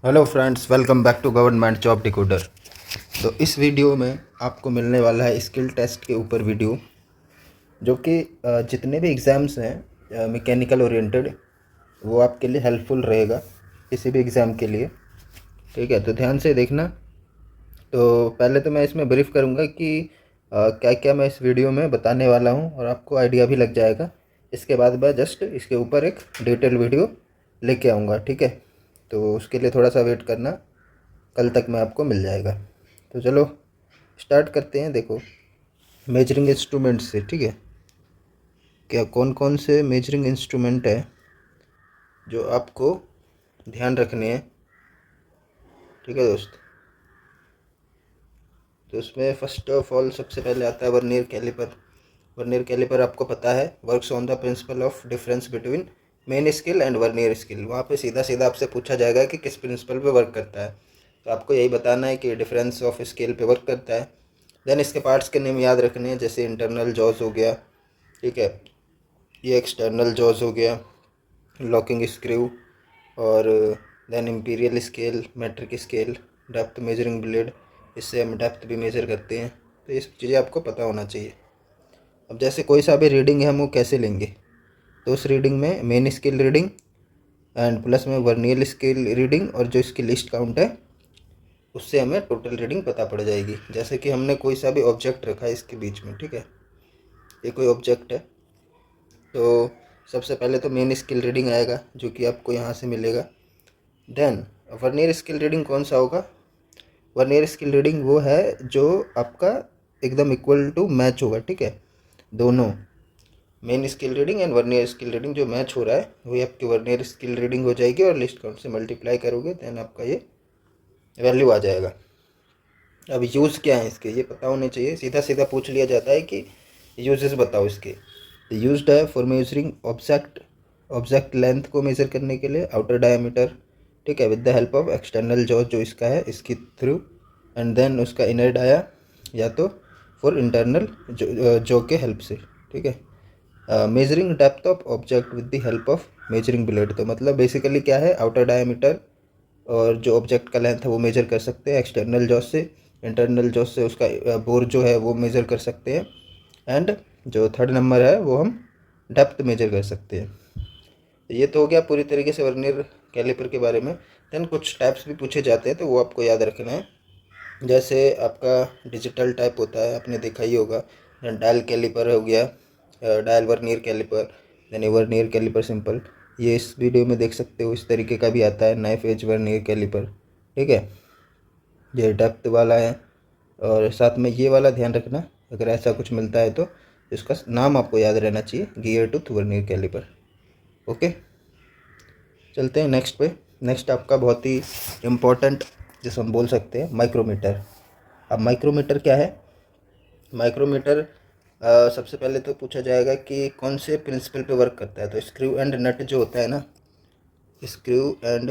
Hello friends, welcome back to government job decoder. तो इस video में आपको मिलने वाला है स्किल टेस्ट के ऊपर वीडियो, जो कि जितने भी एग्ज़ाम्स हैं मैकेनिकल ओरिएंटेड, वो आपके लिए हेल्पफुल रहेगा किसी भी एग्ज़ाम के लिए। ठीक है, तो ध्यान से देखना। तो पहले तो मैं इसमें ब्रीफ करूँगा कि क्या क्या मैं इस वीडियो में बताने वाला हूँ, और आपको आइडिया भी लग जाएगा। इसके बाद मैं जस्ट इसके ऊपर एक डिटेल वीडियो लेके आऊँगा। ठीक है, तो उसके लिए थोड़ा सा वेट करना, कल तक में आपको मिल जाएगा। तो चलो स्टार्ट करते हैं। देखो, मेजरिंग इंस्ट्रूमेंट से, ठीक है, क्या कौन कौन से मेजरिंग इंस्ट्रूमेंट है जो आपको ध्यान रखने हैं। ठीक है दोस्त, तो उसमें फर्स्ट ऑफ ऑल सबसे पहले आता है वर्नियर कैलिपर। वर्नियर कैलिपर आपको पता है, works on the principle of difference between main scale and vernier scale. वहाँ पे सीधा सीधा आपसे पूछा जाएगा कि किस प्रिंसिपल पे वर्क करता है, तो आपको यही बताना है कि डिफरेंस ऑफ स्केल पे वर्क करता है। देन इसके पार्ट्स के नेम याद रखने हैं, जैसे इंटरनल जॉज हो गया, ठीक है, ये एक्सटर्नल जॉज हो गया, लॉकिंग स्क्रू, और then imperial scale, metric scale, depth measuring blade, इससे हम डेप्थ भी मेजर करते हैं। तो ये सब चीज़ें आपको पता होना चाहिए। अब जैसे कोई सा भी रीडिंग है, हम वो कैसे लेंगे, तो उस रीडिंग में main scale reading and plus में वर्नियर स्केल रीडिंग, और जो इसकी लिस्ट काउंट है उससे हमें टोटल रीडिंग पता पड़ जाएगी। जैसे कि हमने कोई सा भी ऑब्जेक्ट रखा है इसके बीच में, ठीक है, ये कोई ऑब्जेक्ट है, तो सबसे पहले तो मेन स्केल रीडिंग आएगा जो कि आपको यहाँ से मिलेगा। देन वर्नियर स्केल रीडिंग कौन सा होगा? वर्नियर स्केल रीडिंग वो है जो आपका एकदम इक्वल टू मैच होगा। ठीक है, दोनों main scale reading and vernier scale reading जो मैच हो रहा है वही आपकी वर्नियर स्केल रीडिंग हो जाएगी, और लिस्ट काउंट से मल्टीप्लाई करोगे देन आपका ये वैल्यू आ जाएगा। अब यूज़ क्या है इसके, ये पता होने चाहिए। सीधा सीधा पूछ लिया जाता है कि यूजेस बताओ इसके। यूज्ड है फॉर मेजरिंग ऑब्जेक्ट लेंथ को मेज़र करने के लिए, आउटर डायमीटर, ठीक है, with the help of external jaw जो इसका है इसकी थ्रू, एंड देन उसका इनर डाया या तो फॉर इंटरनल जो के हेल्प से। ठीक है, measuring depth of object with the help of measuring blade. तो मतलब बेसिकली क्या है, आउटर डायमीटर और जो ऑब्जेक्ट का लेंथ है वो मेजर कर सकते हैं एक्सटर्नल जॉस से, इंटरनल जॉस से उसका बोर जो है वो मेजर कर सकते हैं, एंड जो थर्ड नंबर है वो हम डेप्थ मेजर कर सकते हैं। ये तो हो गया पूरी तरीके से वर्नियर कैलिपर के बारे में। देन कुछ टाइप्स भी पूछे जाते हैं, तो वो आपको याद रखना है। जैसे आपका डिजिटल टाइप होता है, आपने देखा ही होगा, डायल कैलिपर हो गया, डायल वर्नियर कैलिपर, यानी वर्नियर कैलिपर सिंपल, ये इस वीडियो में देख सकते हो। इस तरीके का भी आता है नाइफ एज वर्नियर कैलिपर। ठीक है, ये डेप्थ वाला है, और साथ में ये वाला ध्यान रखना, अगर ऐसा कुछ मिलता है तो इसका नाम आपको याद रहना चाहिए, gear tooth vernier caliper. Okay, चलते हैं नेक्स्ट पे। नेक्स्ट आपका बहुत ही इम्पोर्टेंट, जिसे हम बोल सकते हैं माइक्रोमीटर। अब माइक्रोमीटर क्या है? माइक्रोमीटर सबसे पहले तो पूछा जाएगा कि कौन से प्रिंसिपल पे वर्क करता है। तो स्क्रू एंड नट जो होता है ना, स्क्रू एंड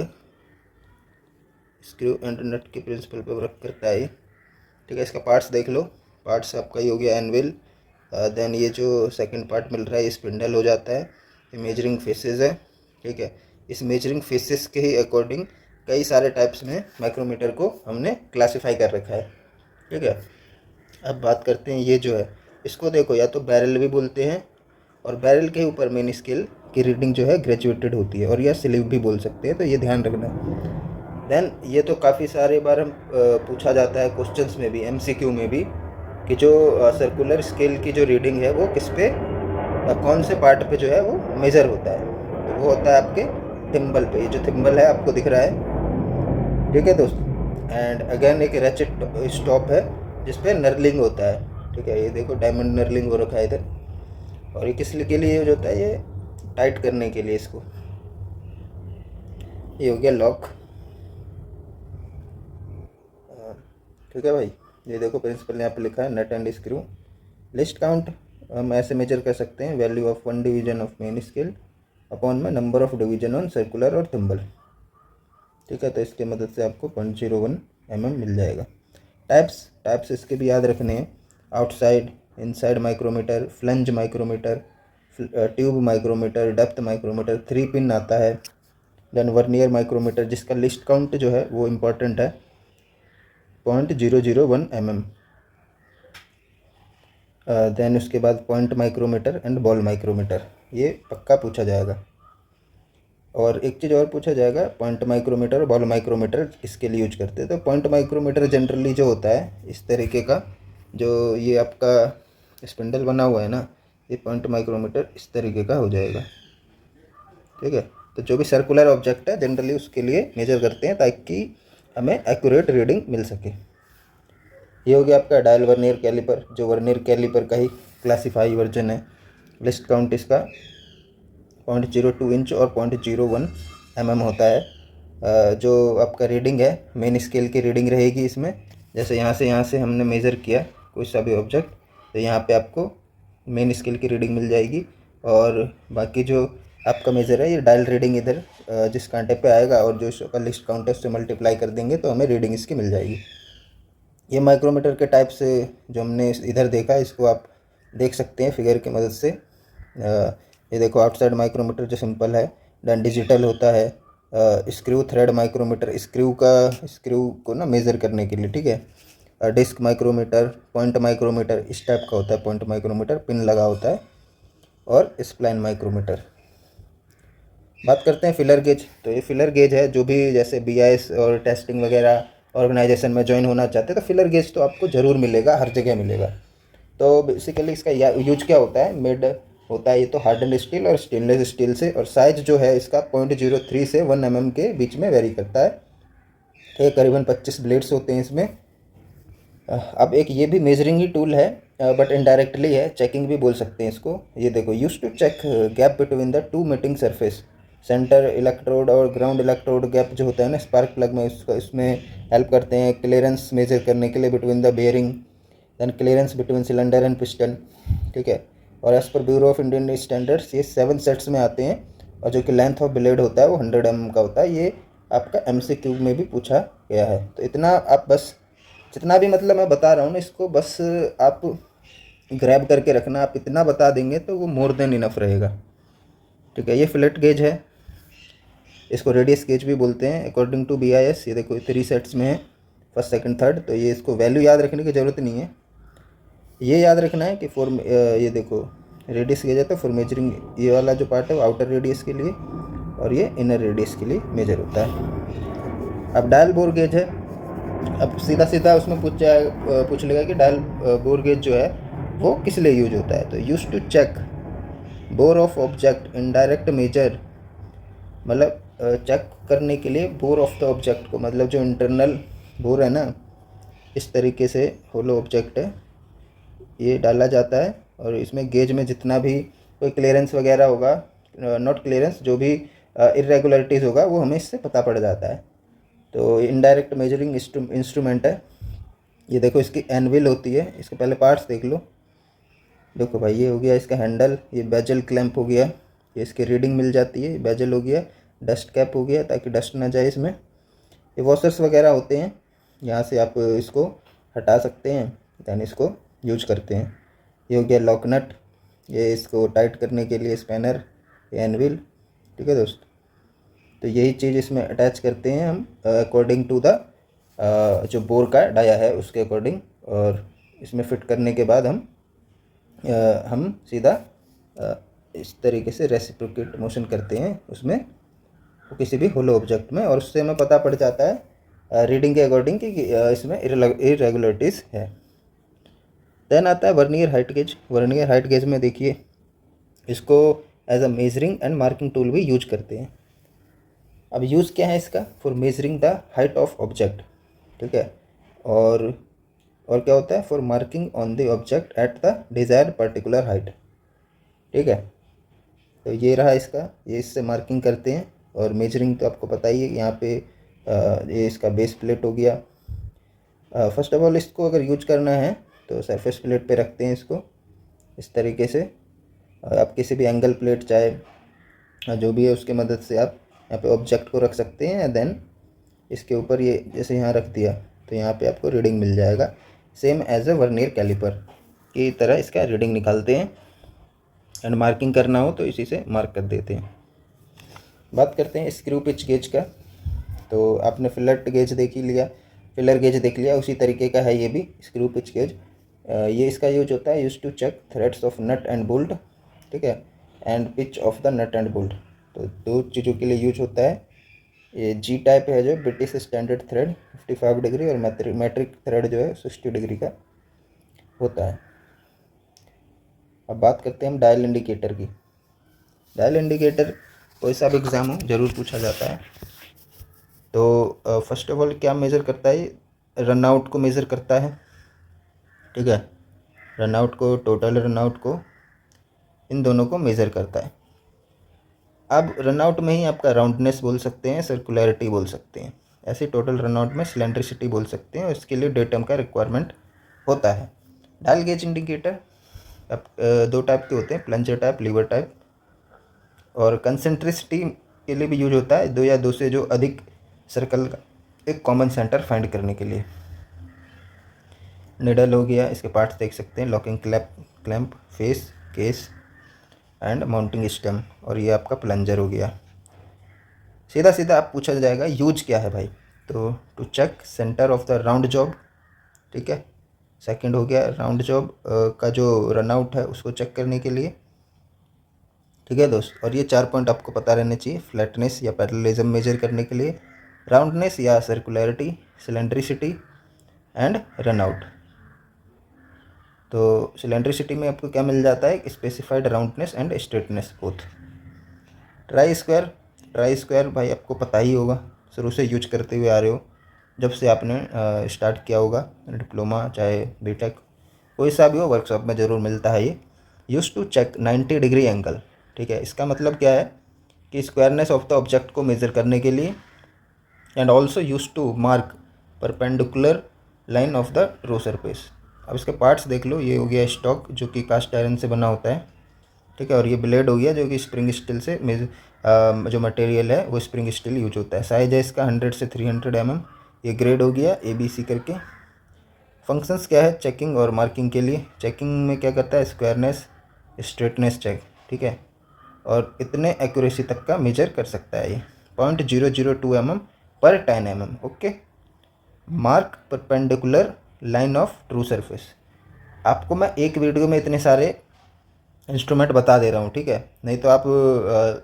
नट के प्रिंसिपल पे वर्क करता है। ठीक है, इसका पार्ट्स देख लो। पार्ट्स आपका ये हो गया एनविल, देन ये जो सेकंड पार्ट मिल रहा है ये स्पिंडल हो जाता है। ये मेजरिंग फेसेस है। ठीक है, इस मेजरिंग फेसेस के ही अकॉर्डिंग कई सारे टाइप्स में माइक्रोमीटर को हमने क्लासिफाई कर रखा है। ठीक है, अब बात करते हैं ये जो है, इसको देखो, या तो बैरल भी बोलते हैं, और बैरल के ऊपर मेन स्केल की रीडिंग जो है ग्रेजुएटेड होती है, और या स्लीव भी बोल सकते हैं, तो ये ध्यान रखना। देन ये तो काफ़ी सारे बार हम पूछा जाता है क्वेश्चंस में भी, एमसीक्यू में भी, कि जो सर्कुलर स्केल की जो रीडिंग है वो किस पे कौन से पार्ट पे जो है वो मेज़र होता है। तो वो होता है आपके थिम्बल पे। ये जो थिम्बल है आपको दिख रहा है, ठीक है दोस्त। एंड अगेन एक रेचेट स्टॉप है जिस पे नर्लिंग होता है। ठीक है, ये देखो डायमंड नर्लिंग हो रखा है इधर, और ये किस के लिए यूज होता है? ये टाइट करने के लिए इसको। ये हो गया लॉक। ठीक है भाई, ये देखो प्रिंसिपल यहाँ पे लिखा है nut and screw. Least count हम ऐसे मेजर कर सकते हैं, value of one division of main scale upon में number of division on circular और थिम्बल। ठीक है, तो इसकी मदद से आपको 0.01 मिल जाएगा। टाइप्स इसके भी याद रखने हैं, outside, inside micrometer, flange micrometer, tube micrometer, depth micrometer, 3 pin आता है, देन वर्नियर माइक्रोमीटर जिसका लिस्ट काउंट जो है वो इम्पॉर्टेंट है 0.001 mm। देन उसके बाद point micrometer and ball micrometer, ये पक्का पूछा जाएगा। और एक चीज़ और पूछा जाएगा, पॉइंट माइक्रोमीटर और बॉल माइक्रोमीटर इसके लिए यूज करते हैं। तो पॉइंट माइक्रोमीटर जनरली जो होता है इस तरीके का, जो ये आपका स्पिंडल बना हुआ है ना, ये पॉइंट माइक्रोमीटर इस तरीके का हो जाएगा, ठीक है। तो जो भी सर्कुलर ऑब्जेक्ट है जनरली उसके लिए मेजर करते हैं ताकि हमें एक्यूरेट रीडिंग मिल सके। ये हो गया आपका डायल वर्नियर कैलिपर, जो वर्नियर कैलिपर का ही क्लासीफाई वर्जन है। लिस्ट काउंट इसका 0.02 इंच और 0.01 mm होता है। जो आपका रीडिंग है मेन स्केल की रीडिंग रहेगी इसमें। जैसे यहाँ से हमने मेज़र किया कोई सा भी ऑब्जेक्ट, तो यहाँ पे आपको मेन स्केल की रीडिंग मिल जाएगी। और बाकी जो आपका मेज़र है ये डायल रीडिंग इधर जिस कांटे पे आएगा और जो इसका लिस्ट काउंट है उससे मल्टीप्लाई कर देंगे तो हमें रीडिंग इसकी मिल जाएगी। ये माइक्रोमीटर के टाइप से जो हमने इधर देखा इसको आप देख सकते हैं फिगर की मदद से। ये देखो आउटसाइड माइक्रोमीटर जो सिंपल है, देन डिजिटल होता है, स्क्रू थ्रेड माइक्रोमीटर स्क्रू को ना मेज़र करने के लिए, ठीक है। डिस्क माइक्रोमीटर, पॉइंट माइक्रोमीटर इस टाइप का होता है, पॉइंट माइक्रोमीटर पिन लगा होता है, और स्प्लाइन माइक्रोमीटर। बात करते हैं फिलर गेज। तो ये फिलर गेज है, जो भी जैसे BIS और टेस्टिंग वगैरह ऑर्गेनाइजेशन में ज्वाइन होना चाहते हैं तो फिलर गेज तो आपको ज़रूर मिलेगा, हर जगह मिलेगा। तो बेसिकली इसका यूज क्या होता है, मेड होता है ये तो हार्डन स्टील और स्टेनलेस स्टील से, और साइज़ जो है इसका 0.03 से 1 mm के बीच में वेरी करता है। ये करीबन 25 ब्लेड्स होते हैं इसमें। अब एक ये भी मेजरिंग ही टूल है, बट इनडायरेक्टली है, चेकिंग भी बोल सकते हैं इसको। ये देखो, use to check gap between the two mating surface, centre electrode और ग्राउंड इलेक्ट्रोड गैप जो होता है ना स्पार्क प्लग में, उसका इसमें हेल्प करते हैं क्लियरेंस मेजर करने के लिए between the bearing, then clearance between cylinder and piston, ठीक है। और as per bureau of Indian standards ये 7 सेट्स में आते हैं, और जो कि लेंथ ऑफ ब्लेड होता है वो 100 mm का होता है। ये आपका MCQ में भी पूछा गया है। तो इतना आप बस, जितना भी मतलब मैं बता रहा हूँ ना इसको बस आप ग्रैब करके रखना, आप इतना बता देंगे तो वो मोर देन इनफ रहेगा, ठीक है। ये फिलेट गेज है, इसको रेडियस गेज भी बोलते हैं अकॉर्डिंग टू BIS। ये देखो 3 सेट्स में है, फर्स्ट सेकंड थर्ड, तो ये इसको वैल्यू याद रखने की ज़रूरत नहीं है। ये याद रखना है कि ये देखो रेडियस गेज है तो फॉर मेजरिंग ये वाला जो पार्ट है वो आउटर रेडियस के लिए और ये इनर रेडियस के लिए मेजर होता है। अब डायल बोर गेज है। अब सीधा सीधा उसमें पूछ लेगा कि डायल बोर गेज जो है वो किस लिए यूज होता है। तो use to check bore of object indirect measure, मतलब चेक करने के लिए बोर ऑफ द ऑब्जेक्ट को, मतलब जो इंटरनल बोर है ना, इस तरीके से होलो ऑब्जेक्ट है ये डाला जाता है, और इसमें गेज में जितना भी कोई क्लियरेंस वगैरह होगा, नॉट क्लियरेंस, जो भी इरेगुलरिटीज़ होगा वो हमें इससे पता पड़ जाता है। तो इनडायरेक्ट मेजरिंग इंस्ट्रूमेंट है। ये देखो इसकी एनविल होती है, इसके पहले पार्ट्स देख लो। देखो भाई, ये हो गया इसका हैंडल, ये बेजल क्लैंप हो गया, ये इसकी रीडिंग मिल जाती है, बेजल हो गया, डस्ट कैप हो गया ताकि डस्ट ना जाए इसमें। ये वॉशर्स वगैरह होते हैं, यहाँ से आप इसको हटा सकते हैं, दैन इसको यूज करते हैं। ये हो गया लॉक नट, ये इसको टाइट करने के लिए स्पैनर, ये एनविल, ठीक है दोस्त। तो यही चीज़ इसमें अटैच करते हैं हम अकॉर्डिंग टू द जो बोर का डाया है उसके अकॉर्डिंग, और इसमें फिट करने के बाद हम सीधा इस तरीके से रेसिप्रोकेट मोशन करते हैं उसमें, किसी भी होलो ऑब्जेक्ट में, और उससे हमें पता पड़ जाता है रीडिंग के अकॉर्डिंग कि इसमें इरेगुलरिटीज़ है। देन आता है vernier height gauge. Vernier height gauge में देखिए इसको as a measuring and marking tool भी यूज करते हैं। अब यूज़ क्या है इसका, for measuring the height of object, ठीक है, और क्या होता है, for marking on the object at the desired particular height, ठीक है। तो ये रहा इसका, ये इससे मार्किंग करते हैं, और मेजरिंग तो आपको पता ही है। यहाँ पे ये इसका बेस प्लेट हो गया। फर्स्ट ऑफ ऑल इसको अगर यूज करना है तो सरफेस प्लेट पे रखते हैं इसको इस तरीके से। आप किसी भी एंगल प्लेट चाहे जो भी है उसके मदद से आप यहाँ पे ऑब्जेक्ट को रख सकते हैं। देन इसके ऊपर ये जैसे यहाँ रख दिया तो यहाँ पे आपको रीडिंग मिल जाएगा, same as a vernier caliper की तरह इसका रीडिंग निकालते हैं। एंड मार्किंग करना हो तो इसी से मार्क कर देते हैं। बात करते हैं स्क्रू पिच गेज का। तो आपने फिलर गेज देख ही लिया, फिलर गेज देख लिया, उसी तरीके का है ये भी स्क्रू पिच गेज। ये इसका यूज होता है use to check threads of nut and bolt, ठीक है, and pitch of the nut and bolt. तो दो चीज़ों के लिए यूज होता है। ये जी टाइप है जो ब्रिटिश स्टैंडर्ड थ्रेड 55 डिग्री, और मैट्रिक थ्रेड जो है 60 डिग्री का होता है। अब बात करते हैं हम डायल इंडिकेटर की। डायल इंडिकेटर कोई सा भी एग्ज़ाम हो ज़रूर पूछा जाता है। तो फर्स्ट ऑफ ऑल क्या मेज़र करता है, रन आउट को मेज़र करता है, ठीक है, रन आउट को, टोटल रन आउट को, इन दोनों को मेज़र करता है। अब रन आउट में ही आपका राउंडनेस बोल सकते हैं, सर्कुलरिटी बोल सकते हैं, ऐसे टोटल रन आउट में सिलेंड्रिसिटी बोल सकते हैं, और इसके लिए डेटम का रिक्वायरमेंट होता है। डायल गेज इंडिकेटर अब दो टाइप के होते हैं, प्लंजर टाइप, लीवर टाइप। और कंसेंट्रिसिटी के लिए भी यूज होता है, दो या दो से जो अधिक सर्कल का एक कॉमन सेंटर फाइंड करने के लिए। निडल हो गया, इसके पार्ट्स देख सकते हैं, locking clamp, face, case and mounting stem. और ये आपका प्लंजर हो गया। सीधा सीधा आप पूछा जाएगा यूज क्या है भाई, तो to check centre of the round job, ठीक है। सेकंड हो गया राउंड जॉब का जो रन आउट है उसको चेक करने के लिए, ठीक है दोस्त। और ये 4 पॉइंट आपको पता रहने चाहिए, फ्लैटनेस या पैरेललिज्म मेजर करने के लिए, राउंडनेस या सर्कुलरिटी, सिलेंड्रिसिटी एंड रन आउट। तो सिलेंड्रिसिटी में आपको क्या मिल जाता है, specified roundness and straightness both. Try square भाई आपको पता ही होगा, शुरू से यूज करते हुए आ रहे हो, जब से आपने स्टार्ट किया होगा, डिप्लोमा चाहे बीटेक कोई सा भी हो, वर्कशॉप में ज़रूर मिलता है ये। Use to check 90 degree angle, ठीक है। इसका मतलब क्या है कि स्क्वायरनेस ऑफ द ऑब्जेक्ट को मेज़र करने के लिए, and also use to mark perpendicular line of the true surface. अब इसके पार्ट्स देख लो, ये हो गया स्टॉक जो कि कास्ट आयरन से बना होता है, ठीक है, और ये ब्लेड हो गया जो कि स्प्रिंग स्टील से जो मटेरियल है वो स्प्रिंग स्टील यूज होता है। साइज है इसका 100 से 300 mm। ये ग्रेड हो गया ABC करके। फंक्शंस क्या है, चेकिंग और मार्किंग के लिए। चेकिंग में क्या करता है, स्क्वायरनेस, स्ट्रेटनेस चेक, ठीक है, और इतने एक्यूरेसी तक का मेजर कर सकता है ये, 0.002 mm पर 10 mm, okay. Mark perpendicular line of true surface. आपको मैं एक वीडियो में इतने सारे इंस्ट्रूमेंट बता दे रहा हूँ, ठीक है, नहीं तो आप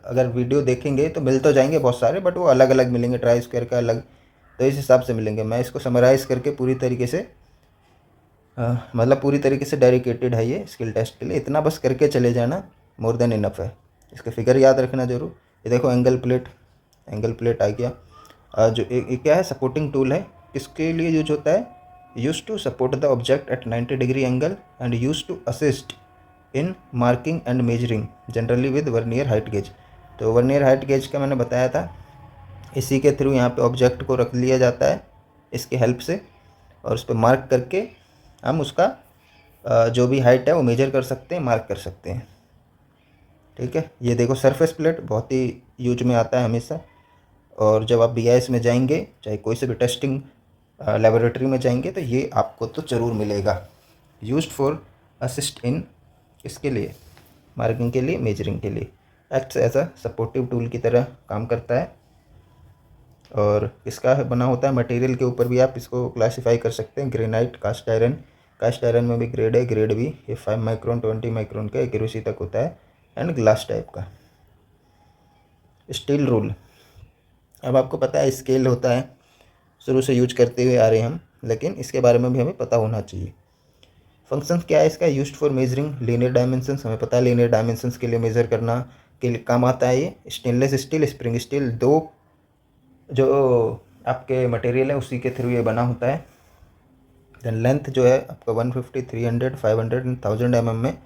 अगर वीडियो देखेंगे तो मिल तो जाएंगे बहुत सारे, बट वो अलग अलग मिलेंगे, ट्राई स्क्वायर का अलग, तो इस हिसाब से मिलेंगे। मैं इसको समराइज़ करके पूरी तरीके से मतलब पूरी तरीके से डेडिकेटेड है ये स्किल टेस्ट के लिए, इतना बस करके चले जाना, मोर देन इनफ है। इसका फिगर याद रखना जरूर। ये देखो एंगल प्लेट आ गया। जो एक क्या है, सपोर्टिंग टूल है, किसके लिए यूज होता है, use to support the object at 90 degree angle and use to assist in marking and measuring generally with vernier height gauge. तो वर्नियर हाइट गेज का मैंने बताया था, इसी के थ्रू यहाँ पे ऑब्जेक्ट को रख लिया जाता है इसके हेल्प से, और उस पर मार्क करके हम उसका जो भी हाइट है वो मेजर कर सकते हैं, मार्क कर सकते हैं, ठीक है। ये देखो सरफेस प्लेट बहुत ही यूज में आता है हमेशा, और जब आप BIS में जाएंगे, चाहे कोई से भी टेस्टिंग लेबोरेटरी में जाएंगे, तो ये आपको तो ज़रूर मिलेगा। यूज्ड फॉर असिस्ट इन, इसके लिए मार्किंग के लिए, मेजरिंग के लिए, acts as a supportive tool की तरह काम करता है। और इसका बना होता है मटेरियल के ऊपर भी आप इसको क्लासिफाई कर सकते हैं, ग्रेनाइट, कास्ट आयरन में भी ग्रेड है, ग्रेड भी ये 5 माइक्रोन 20 माइक्रोन का एक्यूरेसी तक होता है, एंड ग्लास टाइप का। स्टील रूल, अब आपको पता है स्केल होता है, शुरू से यूज करते हुए आ रहे हैं हम, लेकिन इसके बारे में भी हमें पता होना चाहिए। फंक्शन क्या है इसका, used for measuring linear dimensions, हमें पता है लीनियर डायमेंशंस के लिए मेज़र करना के लिए काम आता है ये। स्टेनलेस स्टील, स्प्रिंग स्टील, दो जो आपके मटेरियल है उसी के थ्रू ये बना होता है। देन लेंथ जो है आपका 150, 300, 500 एंड 1000 mm में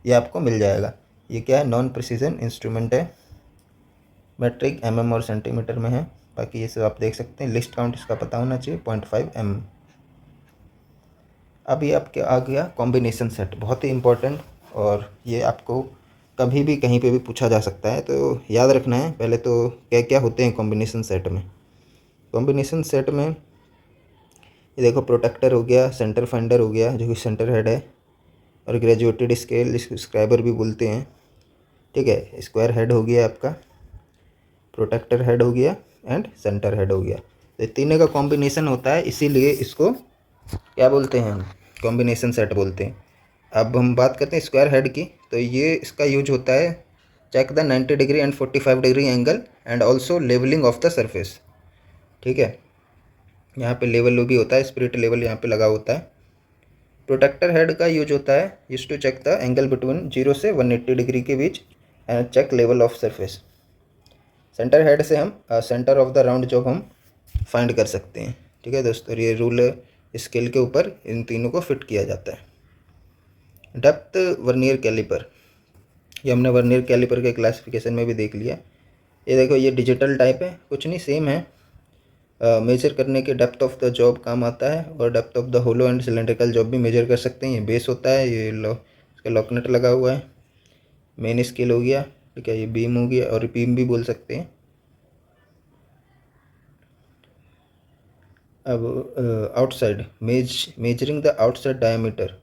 ये आपको मिल जाएगा। ये क्या है, नॉन प्रिसीजन इंस्ट्रूमेंट है, मेट्रिक mm और सेंटीमीटर में है, बाकी ये सब आप देख सकते हैं। लिस्ट काउंट इसका पता होना चाहिए 0.5 mm। अब ये आपके आ गया कॉम्बिनेशन सेट, बहुत ही इम्पोर्टेंट, और ये आपको कभी भी कहीं पे भी पूछा जा सकता है, तो याद रखना है। पहले तो क्या क्या होते हैं कॉम्बिनेशन सेट में। कॉम्बिनेशन सेट में ये देखो, प्रोटेक्टर हो गया, सेंटर फाइंडर हो गया जो कि सेंटर हेड है, और ग्रेजुएटेड स्केल जिसको स्क्राइबर भी बोलते हैं, ठीक है, स्क्वायर हेड हो गया आपका, प्रोटेक्टर हेड हो गया एंड सेंटर हेड हो गया। तो तीनों का कॉम्बिनेशन होता है, इसीलिए इसको क्या बोलते हैं हम, कॉम्बिनेशन सेट बोलते हैं। अब हम बात करते हैं स्क्वायर हेड की। तो ये इसका यूज होता है check the 90 degree and 45 degree angle and also levelling of the surface. ठीक है, यहाँ पे लेवल भी होता है, स्पिरिट लेवल यहाँ पे लगा होता है। प्रोटेक्टर हेड का यूज होता है use to check the angle between 0 से 180 डिग्री के बीच and check level of surface. Centre head से हम centre of the round job हम फाइंड कर सकते हैं। ठीक है दोस्तों, ये रूल स्केल के ऊपर इन तीनों को फिट किया जाता है। डेप्थ वर्नियर कैलिपर, ये हमने वर्नियर कैलिपर के क्लासिफिकेशन में भी देख लिया। ये देखो, ये डिजिटल टाइप है, कुछ नहीं सेम है। मेजर करने के डेप्थ ऑफ द जॉब काम आता है, और depth of the hollow and cylindrical job भी मेजर कर सकते हैं। ये बेस होता है, ये इसका लॉकनेट लगा हुआ है। मेन स्केल हो गया, ठीक है, ये बीम हो गया, और बीम भी बोल सकते हैं। अब outside measuring the outside diameter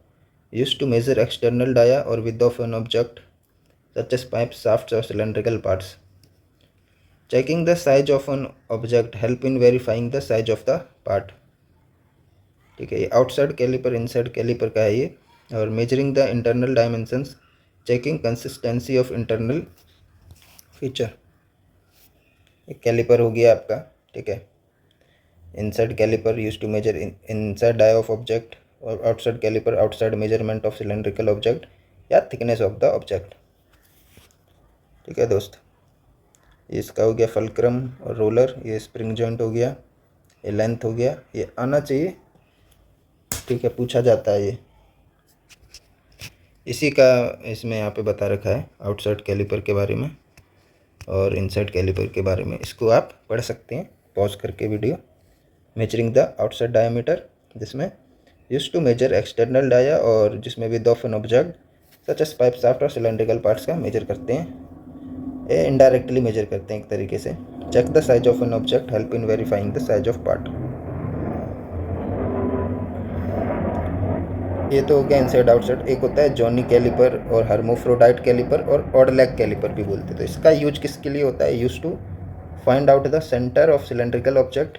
use to measure external dia और width of an object such as pipe, shafts और cylindrical parts. Checking the size of an object help in verifying the size of the part। ठीक है, ये outside caliper inside caliper का है ये। और measuring the internal dimensions, checking consistency of internal feature. एक caliper हो गया आपका, ठीक है। Inside caliper use to measure inside dia of object, और outside caliper outside measurement of cylindrical object या थिकनेस ऑफ द ऑब्जेक्ट। ठीक है दोस्त, इसका हो गया फल्क्रम और रोलर, ये स्प्रिंग जॉइंट हो गया, ये लेंथ हो गया, ये आना चाहिए। ठीक है, पूछा जाता है ये, इसी का इसमें यहाँ पे बता रखा है आउटसाइड कैलिपर के बारे में और इनसाइड कैलिपर के बारे में। इसको आप पढ़ सकते हैं पॉज करके video. Measuring the outside diameter, जिसमें use to measure external dia, और जिसमें width of an object such as pipe, shaft और सिलेंड्रिकल पार्ट्स का मेजर करते हैं। ये इनडायरेक्टली मेजर करते हैं एक तरीके से। Check the size of an object help in verifying the size of part. ये तो हो गया इनसाइड आउटसाइड। एक होता है जॉनी कैलिपर और हर्मोफ्रोडाइट कैलिपर और ऑड लेग कैलिपर भी बोलते हैं। तो इसका यूज किसके लिए होता है? Use to find out the centre of cylindrical object,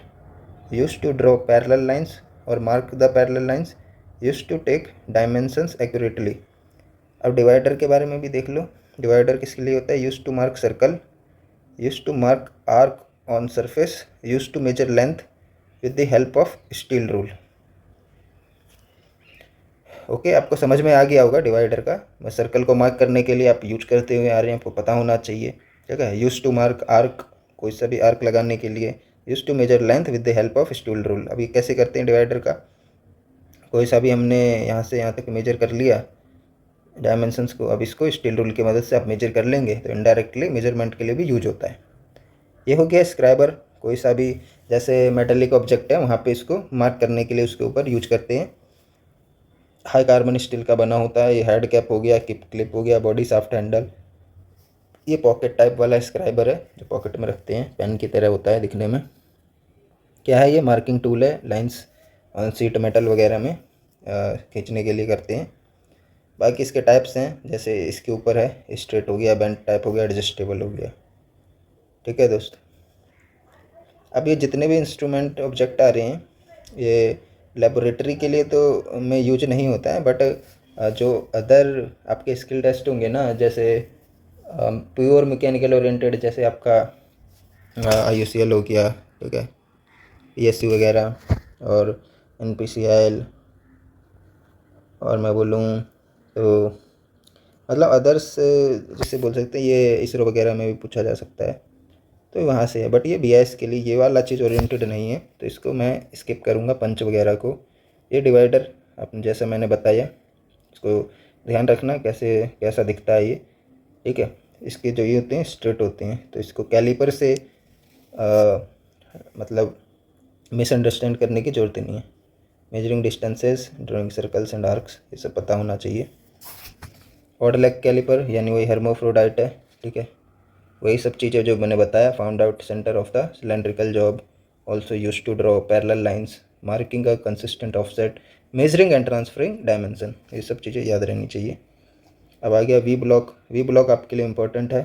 use to draw parallel lines और mark the parallel lines, use to take dimensions accurately. अब डिवाइडर के बारे में भी देख लो। डिवाइडर किसके लिए होता है? Use to mark circle, use to mark arc on surface, use to measure length with the help of steel rule. Okay, आपको समझ में आ गया होगा डिवाइडर का। मैं सर्कल को मार्क करने के लिए आप यूज करते हुए आ रहे हैं, आपको पता होना चाहिए। ठीक है, यूज टू मार्क आर्क, कोई सा भी आर्क लगाने के लिए। Use to measure length with the help of steel rule. अभी कैसे करते हैं डिवाइडर का? कोई सा भी हमने यहाँ से यहाँ तक मेजर कर लिया डायमेंशंस को, अब इसको स्टील रूल की मदद से आप मेजर कर लेंगे, तो इनडायरेक्टली मेजरमेंट के लिए भी यूज होता है। ये हो गया स्क्राइबर। कोई सा भी जैसे मेटेलिक ऑब्जेक्ट है, वहाँ पे इसको मार्क करने के लिए उसके ऊपर यूज करते हैं। हाई कार्बन स्टील का बना होता है। ये हेड कैप हो गया, किप क्लिप हो गया, बॉडी शाफ्ट हैंडल। ये पॉकेट टाइप वाला स्क्राइबर है जो पॉकेट में रखते हैं, पेन की तरह होता है दिखने में। क्या है ये? मार्किंग टूल है, लाइंस ऑन सीट मेटल वगैरह में खींचने के लिए करते हैं। बाकी इसके टाइप्स हैं, जैसे इसके ऊपर है स्ट्रेट हो गया, बेंट टाइप हो गया, एडजस्टेबल हो गया। ठीक है दोस्त, अब ये जितने भी इंस्ट्रूमेंट ऑब्जेक्ट आ रहे हैं, ये लेबोरेटरी के लिए तो में यूज नहीं होता है, बट जो अदर आपके स्किल टेस्ट होंगे ना, जैसे प्योर मैकेनिकल ओरिएंटेड, जैसे आपका IUCL हो गया, ठीक है, PSC वगैरह, और NPCL, और मैं बोलूँ तो मतलब अदर्स जिसे बोल सकते हैं, ये इसरो वगैरह में भी पूछा जा सकता है, तो वहाँ से है। बट ये BIS के लिए ये वाला चीज़ ओरिएंटेड नहीं है, तो इसको मैं स्किप करूँगा, पंच वगैरह को। ये डिवाइडर अपन जैसा मैंने बताया, इसको ध्यान रखना कैसा दिखता है ये। ठीक है, इसके जो ये होते हैं स्ट्रेट होते हैं, तो इसको कैलिपर से मतलब मिसअंडरस्टैंड करने की ज़रूरत नहीं है। Measuring distances, drawing circles and arcs, ये सब पता होना चाहिए। ऑड लेग कैलिपर यानी वही हर्मोफ्रोडाइट है, ठीक है, वही सब चीज़ें जो मैंने बताया। Found out centre of the cylindrical job, also use to draw parallel lines, marking a consistent offset, measuring and transferring dimension, ये सब चीज़ें याद रहनी चाहिए। अब आ गया वी ब्लॉक। वी ब्लॉक आपके लिए इम्पोर्टेंट है,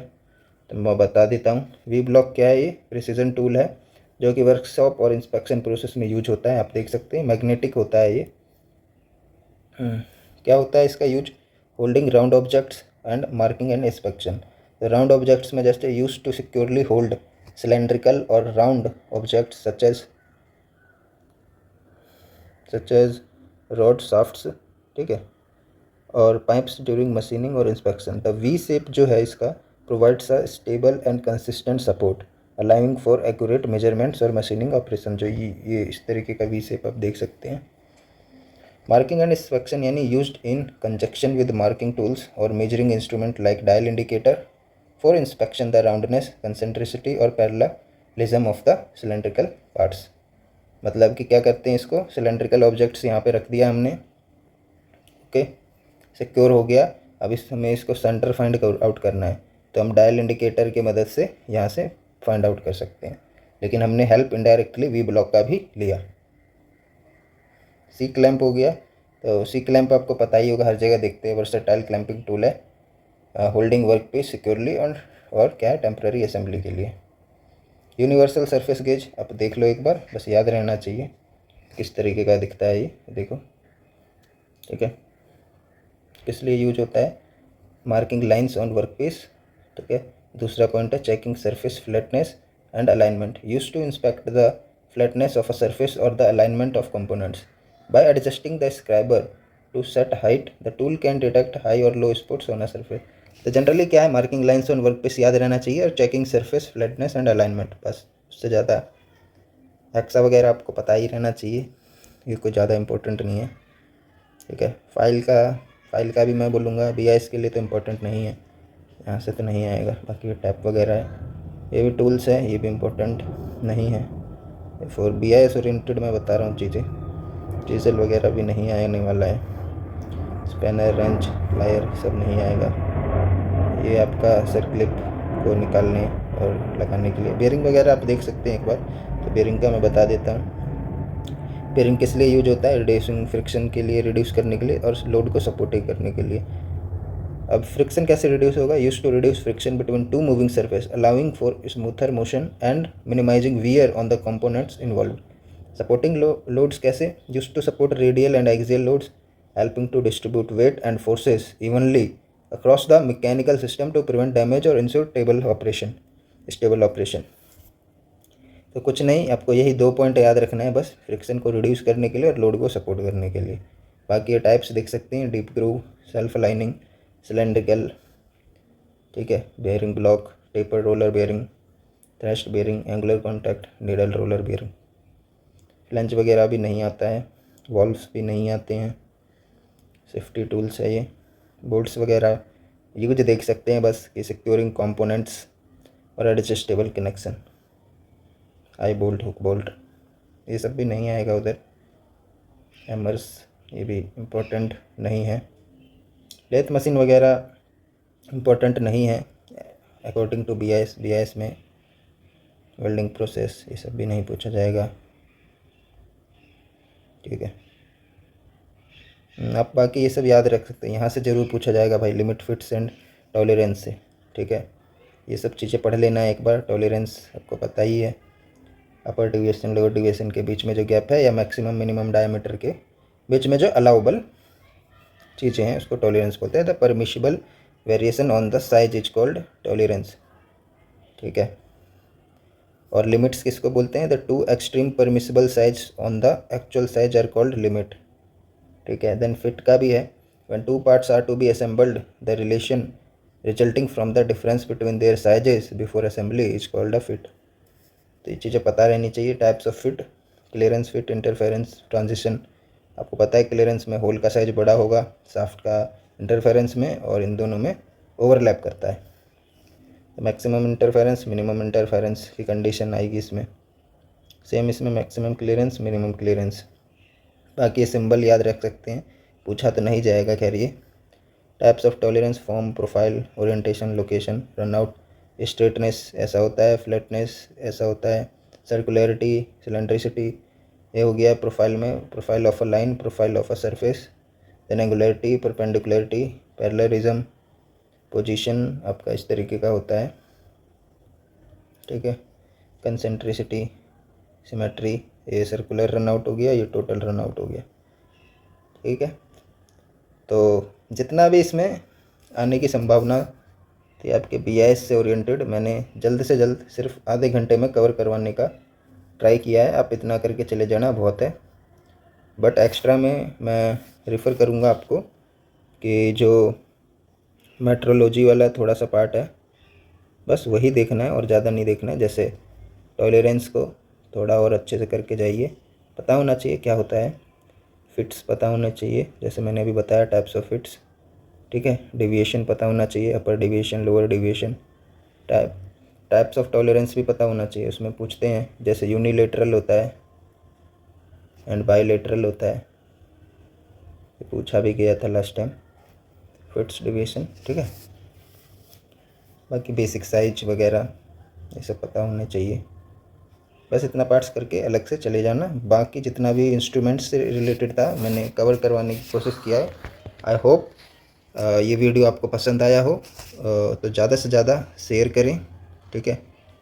तो मैं बता देता हूँ। वी ब्लॉक क्या है? ये प्रिसीजन टूल है जो कि वर्कशॉप और इंस्पेक्शन प्रोसेस में यूज होता है। आप देख सकते हैं मैग्नेटिक होता है ये। क्या होता है इसका use? Holding round objects and marking and inspection. Round objects में just use to securely hold cylindrical और round objects such as rod shafts, ठीक है, और पाइप्स ड्यूरिंग मशीनिंग और इंस्पेक्शन। द वी शेप जो है इसका provides a stable and consistent support allowing for accurate measurements और मशीनिंग ऑपरेशन। जो ये इस तरीके का वी शेप आप देख सकते हैं। मार्किंग एंड इंस्पेक्शन यानी used in conjunction with marking tools और measuring instrument like dial indicator for inspection the roundness, concentricity और parallelism of the cylindrical parts. मतलब कि क्या करते हैं, इसको सिलेंड्रिकल ऑब्जेक्ट्स यहाँ पे रख दिया हमने, ओके, सिक्योर हो गया। अब हमें इसको सेंटर फाइंड आउट करना है, तो हम डायल इंडिकेटर की मदद से यहाँ से फाइंड आउट कर सकते हैं। लेकिन हमने हेल्प इनडायरेक्टली वी ब्लॉक का भी लिया। सी क्लैंप हो गया। तो सी क्लैंप आपको पता ही होगा, हर जगह देखते हैं, वर्सेटाइल क्लैंपिंग टूल है, होल्डिंग वर्क पीस सिक्योरली और क्या है, टेम्प्रेरी असेंबली के लिए। यूनिवर्सल सरफेस गेज आप देख लो एक बार, बस याद रहना चाहिए किस तरीके का दिखता है ये, देखो, ठीक है। किस लिए यूज होता है? Marking lines on work piece, ठीक है। दूसरा पॉइंट है checking surface flatness and alignment, use to inspect the flatness of a surface और the alignment of components by adjusting the scriber to set height. The tool can detect high और low spots on a surface. तो generally क्या है, marking lines on work piece याद रहना चाहिए और checking surface flatness and alignment, बस। उससे ज़्यादा हेक्सा वगैरह आपको पता ही रहना चाहिए, ये कोई ज़्यादा इंपॉर्टेंट नहीं है, ठीक है। फाइल का भी मैं बोलूँगा, BIS के लिए तो इम्पोर्टेंट नहीं है, यहाँ से तो नहीं आएगा। बाकी ये टैप वगैरह है, ये भी टूल्स है, ये भी इम्पोर्टेंट नहीं है। फॉर BIS ओरिएंटेड मैं बता रहा हूँ चीज़ें, डीजल वगैरह भी नहीं आने वाला है। स्पैनर, रेंच, प्लायर सब नहीं आएगा। ये आपका सर क्लिप को निकालने और लगाने के लिए। बेरिंग वगैरह आप देख सकते हैं एक बार, तो बेरिंग का मैं बता देता हूँ। बेरिंग किस लिए यूज होता है? रिड्यूसिंग फ्रिक्शन के लिए, रिड्यूस करने के लिए और लोड को सपोर्टिव करने के लिए। अब फ्रिक्शन कैसे रिड्यूस होगा? Use to reduce friction between two moving surface allowing for smoother motion and minimising wear on the components involve. Supporting loads कैसे? Use to support radial and axial loads helping to distribute weight and forces evenly across the mechanical system to prevent damage और ensure stable operation. तो कुछ नहीं, आपको यही 2 point याद रखना है बस, फ्रिक्शन को रिड्यूस करने के लिए और लोड को सपोर्ट करने के लिए। बाकी ये टाइप्स देख सकते हैं, deep groove, self aligning, cylindrical, ठीक है, bearing block, taper roller bearing, thrust bearing, angular contact, needle roller bearing. Flange वगैरह भी नहीं आता है, वॉल्व्स भी नहीं आते हैं, सेफ्टी टूल्स है ये। बोल्ट्स वगैरह यूज देख सकते हैं बस, कि सिक्योरिंग कंपोनेंट्स और एडजस्टेबल कनेक्शन, आई बोल्ट, हुक बोल्ट, ये सब भी नहीं आएगा उधर। हैमर्स, ये भी इम्पोर्टेंट नहीं है। लेथ मशीन वगैरह इम्पोर्टेंट नहीं है अकॉर्डिंग टू BIS में। वेल्डिंग प्रोसेस, ये सब भी नहीं पूछा जाएगा, ठीक है। आप बाकी ये सब याद रख सकते हैं, यहाँ से ज़रूर पूछा जाएगा भाई, लिमिट, फिट्स एंड टॉलरेंस से, ठीक है। ये सब चीज़ें पढ़ लेना है एक बार। टॉलरेंस आपको पता ही है, अपर डिविएशन लोअर डिविएशन के बीच में जो गैप है, या मैक्सिमम मिनिमम डायमीटर के बीच में जो अलाउबल चीज़ें हैं, उसको टॉलरेंस बोलते हैं। The permissible variation on the size is called tolerance, ठीक है। और लिमिट्स किसको बोलते हैं? The two extreme permissible size on the actual size are called limit, ठीक है। देन फिट का भी है, when two parts are to be assembled the relation resulting from the difference between their sizes before assembly is called a fit. तो ये चीज़ें पता रहनी चाहिए। Types of fit, clearance fit, interference, transition. आपको पता है क्लियरेंस में होल का साइज बड़ा होगा, शाफ्ट का इंटरफेरेंस में, और इन दोनों में ओवरलैप करता है। तो मैक्सिमम इंटरफेरेंस, मिनिमम इंटरफेरेंस की कंडीशन आएगी इसमें। सेम इसमें मैक्सिमम क्लियरेंस, मिनिमम क्लियरेंस। बाकी ये सिंबल याद रख सकते हैं, पूछा तो नहीं जाएगा खैर ये। Types of tolerance, form, profile, orientation, location, runout, straightness ऐसा होता है, फ्लैटनेस ऐसा होता है, सर्कुलरिटी, सिलेंड्रिसिटी, ये हो गया प्रोफाइल में, profile of a line, profile of a surface, then angularity, perpendicularity, parallelism, position आपका इस तरीके का होता है। ठीक है। कंसेंट्रिसिटी, सिमेट्री, ये सर्कुलर रन आउट हो गया, ये टोटल रन आउट हो गया, ठीक है। तो जितना भी इसमें आने की संभावना थी आपके BIS से ओरिएंटेड, मैंने जल्द से जल्द सिर्फ आधे घंटे में कवर करवाने का ट्राई किया है। आप इतना करके चले जाना बहुत है। बट एक्स्ट्रा में मैं रेफ़र करूँगा आपको कि जो मेट्रोलॉजी वाला थोड़ा सा पार्ट है, बस वही देखना है और ज़्यादा नहीं देखना है। जैसे टॉलरेंस को थोड़ा और अच्छे से करके जाइए, पता होना चाहिए क्या होता है। फिट्स पता होना चाहिए, जैसे मैंने अभी बताया टाइप्स ऑफ फिट्स, ठीक है। डेविएशन पता होना चाहिए, upper deviation, lower deviation. Types of tolerance भी पता होना चाहिए, उसमें पूछते हैं। जैसे यूनिलेटरल होता है एंड बाईलेटरल होता है, ये पूछा भी गया था लास्ट टाइम, फिट्स डेविएशन, ठीक है। बाकी बेसिक साइज वगैरह ये सब पता होने चाहिए। बस इतना पार्ट्स करके अलग से चले जाना। बाकी जितना भी इंस्ट्रूमेंट्स से रिलेटेड था मैंने कवर करवाने की कोशिश किया है। आई होप ये वीडियो आपको पसंद आया हो, तो ज़्यादा से ज़्यादा शेयर करें, ठीक है।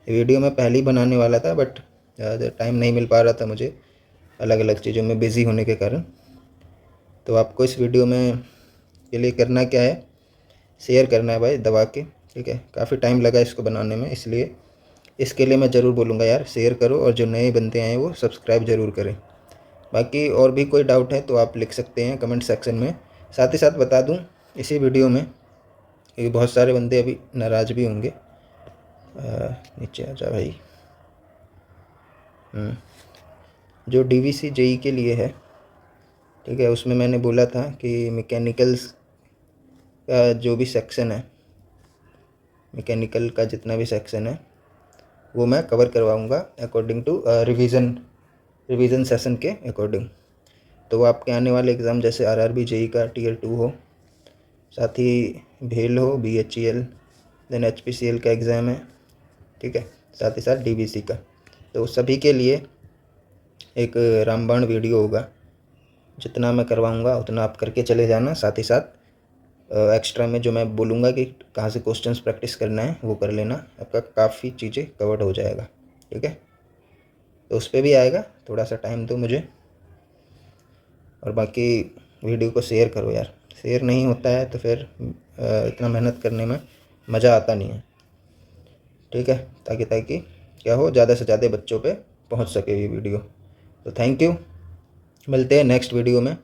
ये वीडियो मैं पहले ही बनाने वाला था, बट टाइम नहीं मिल पा रहा था मुझे अलग अलग चीज़ों में बिज़ी होने के कारण। तो आपको इस वीडियो में के लिए करना क्या है, शेयर करना है भाई दबा के, ठीक है। काफ़ी टाइम लगा इसको बनाने में, इसलिए इसके लिए मैं ज़रूर बोलूँगा यार शेयर करो, और जो नए बंदे आए वो सब्सक्राइब ज़रूर करें। बाकी और भी कोई डाउट है तो आप लिख सकते हैं कमेंट सेक्शन में। साथ ही साथ बता दूं इसी वीडियो में, क्योंकि बहुत सारे बंदे अभी नाराज़ भी होंगे। नीचे आ जा भाई। जो DVC JEE के लिए है, ठीक है, उसमें मैंने बोला था कि मैकेनिकल्स का जो भी सेक्शन है, मैकेनिकल का जितना भी सेक्शन है वो मैं कवर करवाऊँगा अकॉर्डिंग टू रिवीजन सेशन के अकॉर्डिंग। तो वो आपके आने वाले एग्ज़ाम जैसे RRB JEE का Tier 2 हो, साथ ही भेल हो, BHEL, देन HPCL का एग्ज़ाम है, ठीक है, साथ ही साथ DVC का। तो सभी के लिए एक रामबाण वीडियो होगा, जितना मैं करवाऊँगा उतना आप करके चले जाना। साथ ही साथ एक्स्ट्रा में जो मैं बोलूँगा कि कहाँ से क्वेश्चंस प्रैक्टिस करना है वो कर लेना, आपका काफ़ी चीज़ें कवर्ड हो जाएगा, ठीक है। तो उस पर भी आएगा, थोड़ा सा टाइम दो मुझे। और बाकी वीडियो को शेयर करो यार, शेयर नहीं होता है तो फिर इतना मेहनत करने में मज़ा आता नहीं है, ठीक है। ताकि क्या हो, ज़्यादा से ज़्यादा बच्चों पे पहुंच सके ये वीडियो। तो थैंक यू, मिलते हैं नेक्स्ट वीडियो में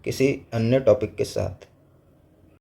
किसी अन्य टॉपिक के साथ।